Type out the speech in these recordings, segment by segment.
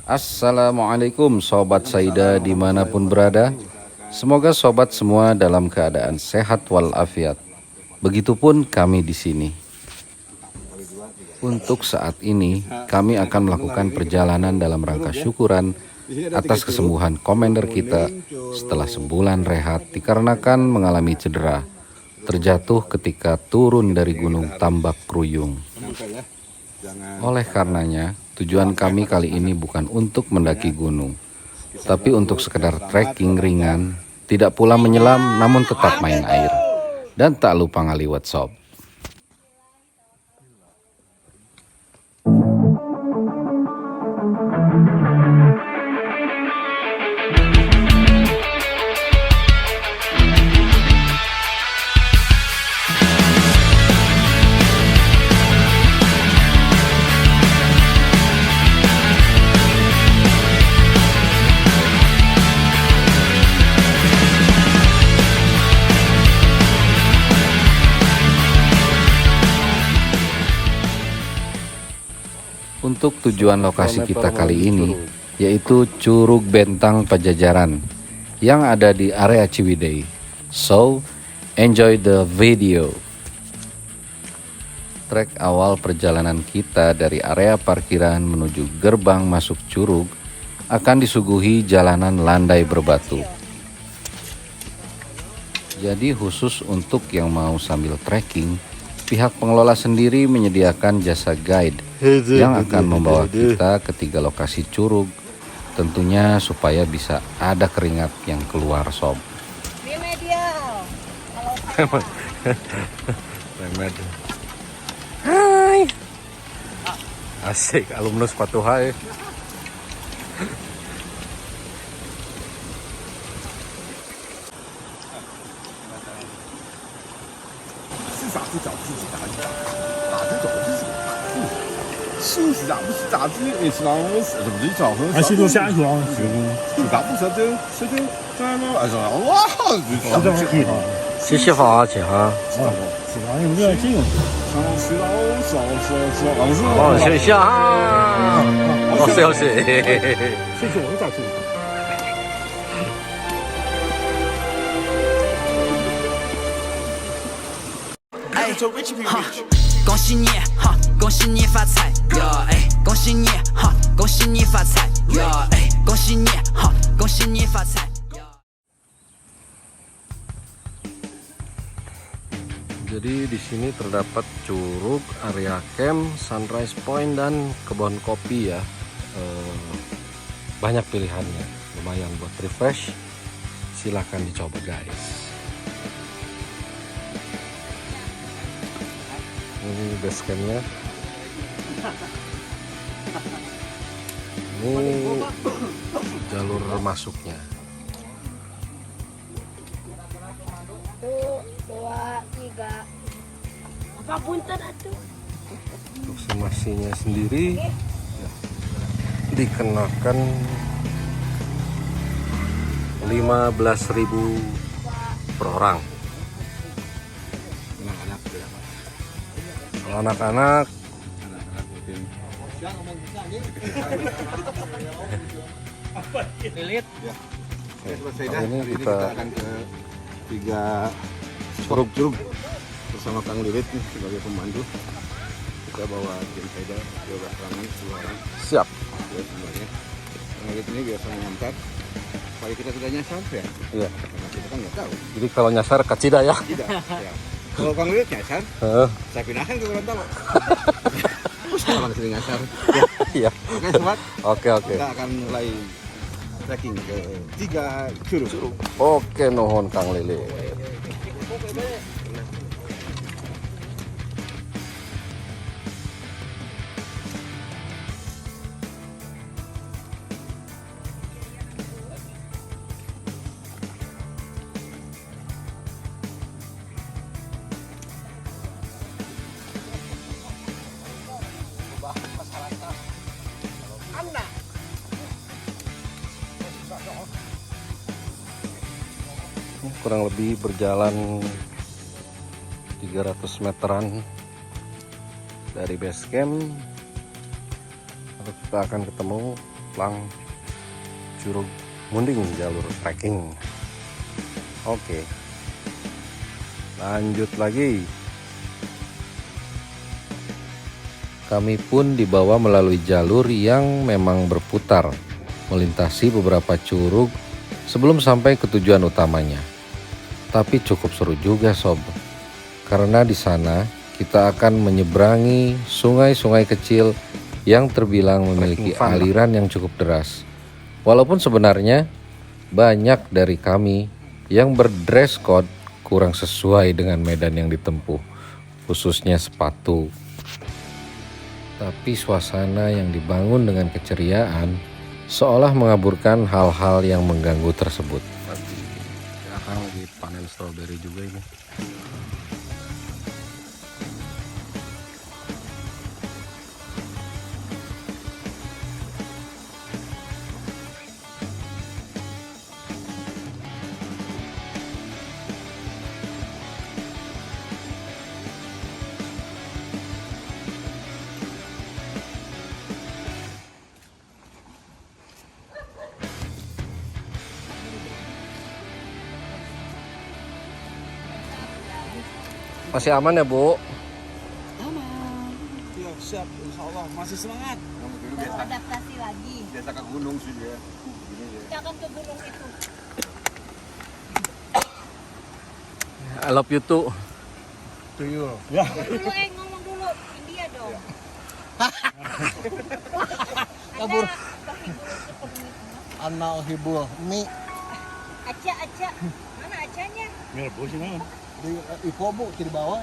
Assalamualaikum Sobat Saida dimanapun berada. Semoga sobat semua dalam keadaan sehat walafiat. Begitupun kami di sini. Untuk saat ini kami akan melakukan perjalanan dalam rangka syukuran atas kesembuhan komander kita setelah sebulan rehat dikarenakan mengalami cedera terjatuh ketika turun dari Gunung Tambak Kruyung. Oleh karenanya, tujuan kami kali ini bukan untuk mendaki gunung, tapi untuk sekedar trekking ringan, tidak pula menyelam namun tetap main air. Dan tak lupa ngaliwat sob. Untuk tujuan lokasi kita kali ini yaitu Curug Bentang Pajajaran yang ada di area Ciwidey. So, enjoy the video. Trek awal perjalanan kita dari area parkiran menuju gerbang masuk curug akan disuguhi jalanan landai berbatu. Jadi khusus untuk yang mau sambil trekking, pihak pengelola sendiri menyediakan jasa guide yang akan membawa kita ke 3 lokasi curug, tentunya supaya bisa ada keringat yang keluar sob. Hai, asik alumnus sepatu hai.谢谢花钱哈，哦，谢谢啊，哦，谢谢，谢谢我们家主。恭喜你哈，恭喜你发财哟！哎，恭喜你哈，恭喜你发财哟！哎，恭喜你哈，恭喜你发财。Jadi di sini terdapat curug, area camp, sunrise point dan kebun kopi ya. Banyak pilihannya, lumayan buat refresh. Silahkan dicoba guys. Ini base campnya. Ini jalur masuknya. 1, 2, 3. Apa punten atuh? Untuk semasinya sendiri dikenakan 15.000 per orang. Kalau anak-anak ini kita akan ke 3 curug bersama Kang Lilit nih sebagai pemandu. Kita bawa tim Saida 12 orang, 10 orang. siap. Ya, semuanya. Kang Lilit ini biasa mengangkat. Kali kita tidak nyasar ya. Iya. Karena kita kan nggak tahu. Jadi kalau nyasar kacida ya. Tidak. Ya. Kalau Kang Lilit nyasar, saya pindahkan ke Gorontalo. Orang sering nyasar. Iya. Oke, sobat. Oke. Kita akan mulai trekking ke 3 curug. Oke, nuhun Kang Lili. Kurang lebih berjalan 300 meteran dari base camp. Lalu kita akan ketemu Keplang Curug Munding jalur trekking. Oke, lanjut lagi. Kami pun dibawa melalui jalur yang memang berputar, melintasi beberapa curug sebelum sampai ke tujuan utamanya. Tapi cukup seru juga sob, karena di sana kita akan menyeberangi sungai-sungai kecil yang terbilang memiliki aliran yang cukup deras. Walaupun sebenarnya banyak dari kami yang berdress code kurang sesuai dengan medan yang ditempuh, khususnya sepatu. Tapi suasana yang dibangun dengan keceriaan seolah mengaburkan hal-hal yang mengganggu tersebut. Lagi panen strawberry juga ini. Masih aman ya, Bu? Siap, siap, insya Allah masih semangat. Adaptasi lagi. Biasa ke gunung sih dia. Gini dia. Kita akan ke gunung itu. I love you too. To you. Ya. Dulu ngomong dulu India dong. Kabur. Anda Anak hibur mie. Aca. Mana acanya? Mie rebus sih mana? Di Ipo Bu, di bawah.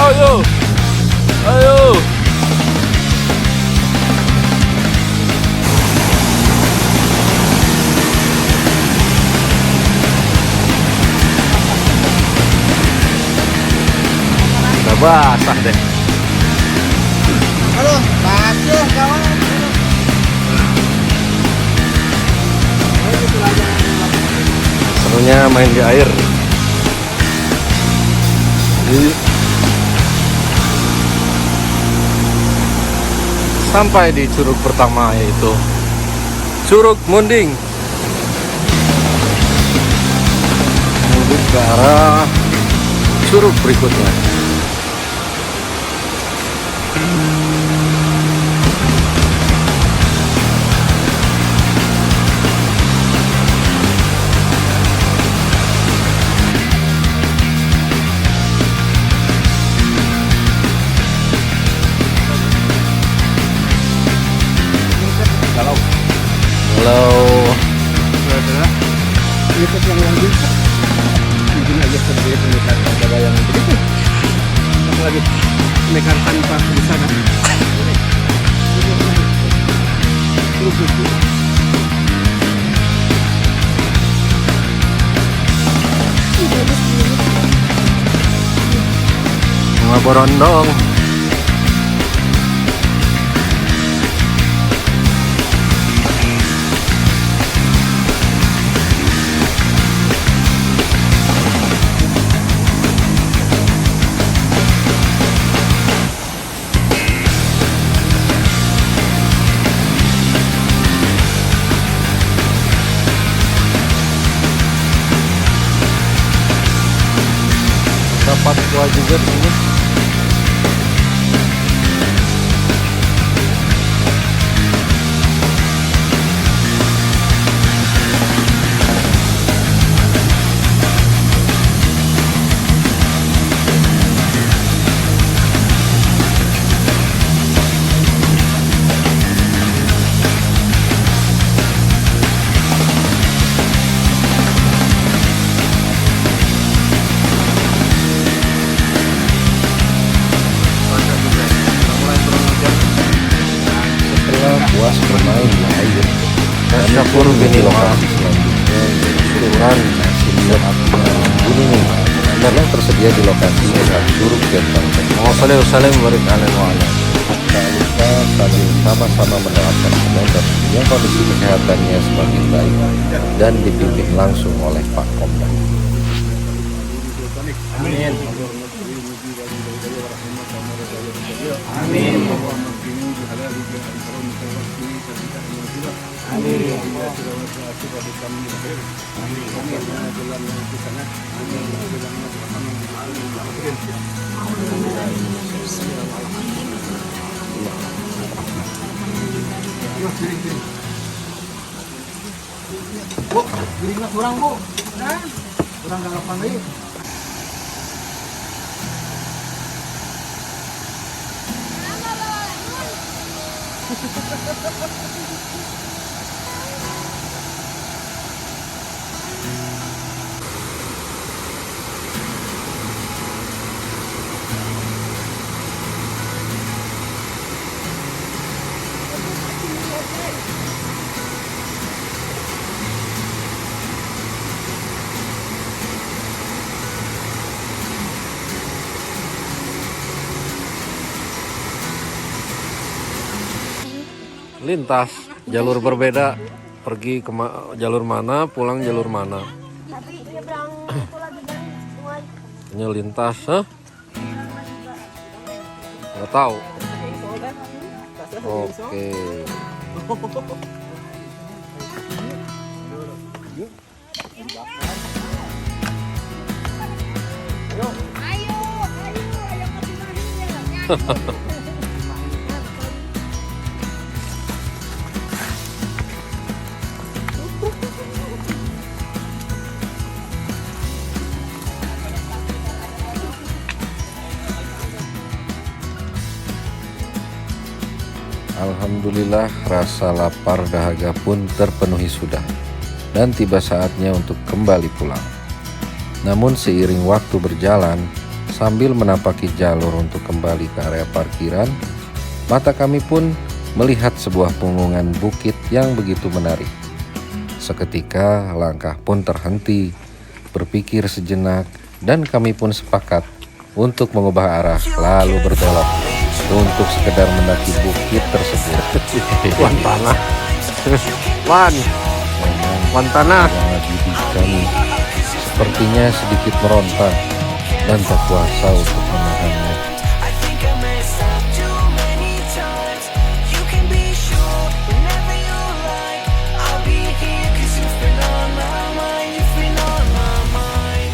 Ayo, ayo. Udah basah deh. Aduh, basah kawan. Serunya main di air. Sampai di curug pertama, yaitu Curug Munding. Menuju ke arah curug berikutnya. Halo. Itu yang bisa. Mungkin aja sebagai pendekar pada bayangan begitu. Apalagi pendekar tanpa busana. Bunga borondong. Dapat gua juga di sini. Setelah puas bermain di air, Syukur di lokasi selanjutnya syukuran nasi liwet gunung karena tersedia di lokasi Desa Curug Gentong. Wassalamualaikum warahmatullahi wabarakatuh. Tak lupa sambil sama-sama mendoakan komender yang kondisi kesehatannya semakin baik dan dipimpin langsung oleh Pak Komda. Amin. Bu, giringnya kurang bu. Kurang galapan lagi. Lintas jalur berbeda, pergi ke jalur mana, pulang jalur mana. Tapi nyebrang itu lagi kan mulai Hanya lintas, hah? Nggak tahu. Oke. ayo kasih Alhamdulillah rasa lapar dahaga pun terpenuhi sudah dan tiba saatnya untuk kembali pulang. Namun seiring waktu berjalan, sambil menapaki jalur untuk kembali ke area parkiran, mata kami pun melihat sebuah punggungan bukit yang begitu menarik. Seketika langkah pun terhenti, berpikir sejenak, dan kami pun sepakat untuk mengubah arah lalu berbelok untuk sekedar mendaki bukit tersebut. Wan tanah. Wan tanah. Bibir kami sepertinya sedikit meronta dan tak kuasa untuk menahannya. I think I messed up too many times. You can be sure whenever you like, I'll be here 'cause you've been on my mind. You've been on my mind.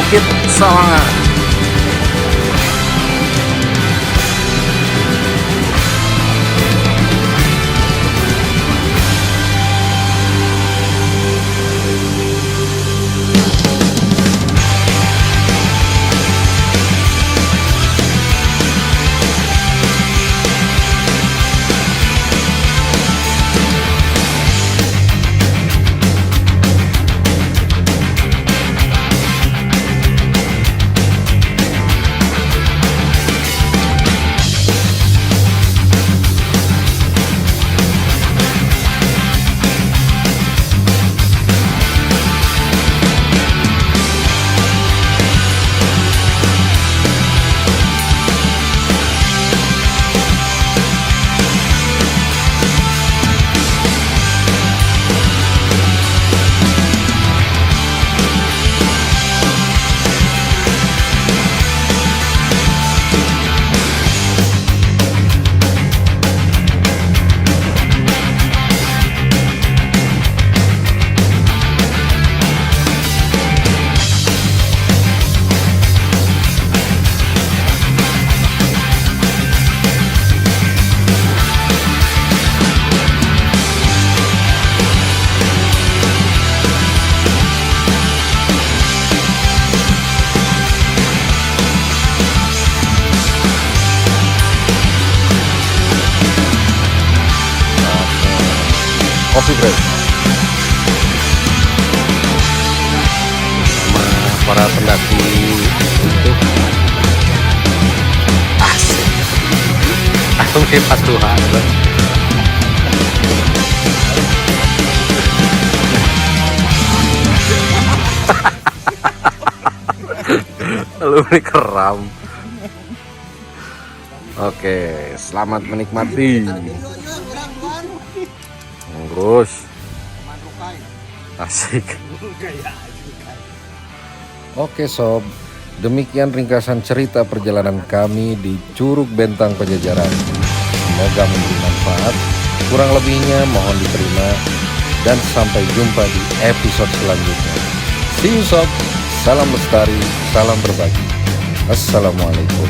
Bukit Sawangan. Coffee break sama para pendaki itu asik. Aku hebat Tuhan. Lu ini keram. Oke, selamat menikmati. Terus asik. Oke sob, demikian ringkasan cerita perjalanan kami di Curug Bentang Pajajaran. Semoga memberi manfaat. Kurang lebihnya mohon diterima. Dan sampai jumpa di episode selanjutnya. See you sob. Salam lestari, salam berbagi. Assalamualaikum.